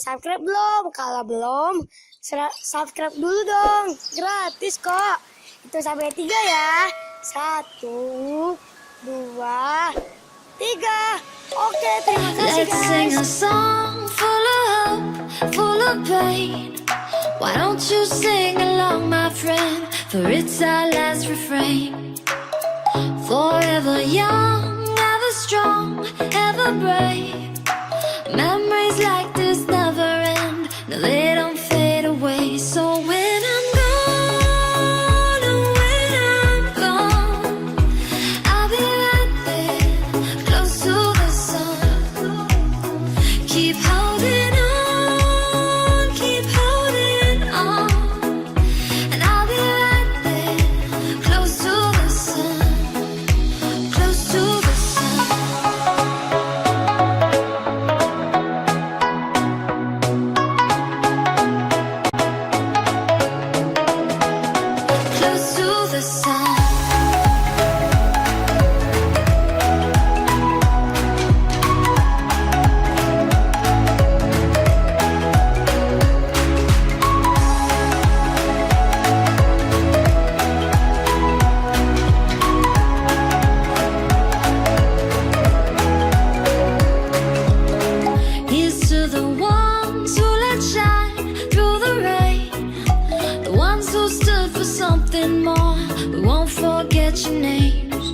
subscribe belum? Kalau belum, subscribe dulu dong. Gratis kok. Itu sampai 3 ya. 1, 2, 3. Oke, terima kasih guys. Let's sing a song full of hope, full of pain. Why don't you sing along, my friend? For it's our last refrain. Forever young, ever strong, ever brave. Memories like this never end. No, they don't fade away. So when I'm gone, oh, when I'm gone, I'll be right there, close to the sun. Keep holding on, keep holding on, and I'll be right there, close to the sun, close to the sun. Close to the sun. Here's to the ones who let shine through the rain, the ones who stood for something more. We won't forget your names.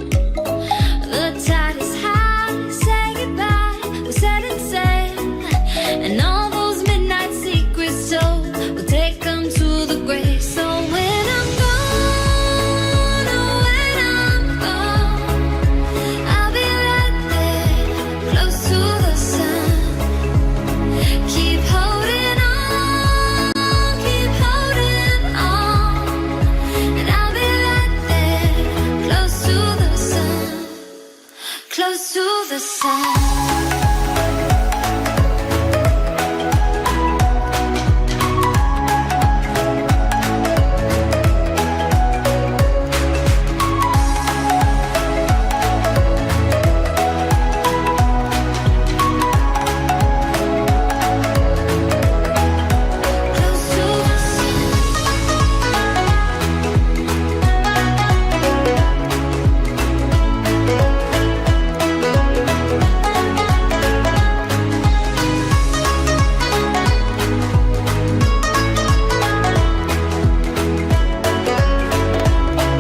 The tide is high, say goodbye, we set it sail, and all those midnight secrets told, we'll take them to the grave. So when I'm gone, oh, when I'm gone, I'll be right there, close to the sun. Keep holding on, and I'll be right there, close to the sun, close to the sun. Close to the sun.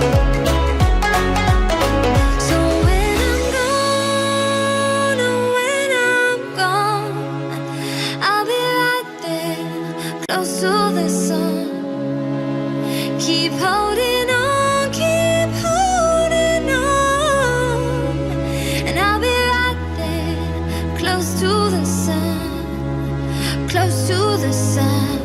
So when I'm gone, oh, when I'm gone, I'll be right there, close to the sun. Keep holding on, and I'll be right there, close to the sun, close to the sun.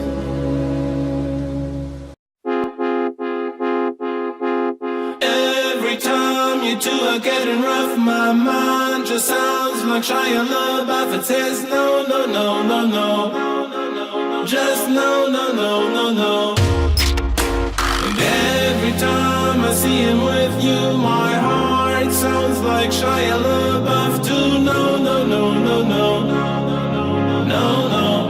Every time you two are getting rough, my mind just sounds like Shia LaBeouf. It says no, no, no, no, no, just no, no, no, no, no. And every time I see him with you, my heart sounds like Shia LaBeouf too. No, no, no, no, no, no, no.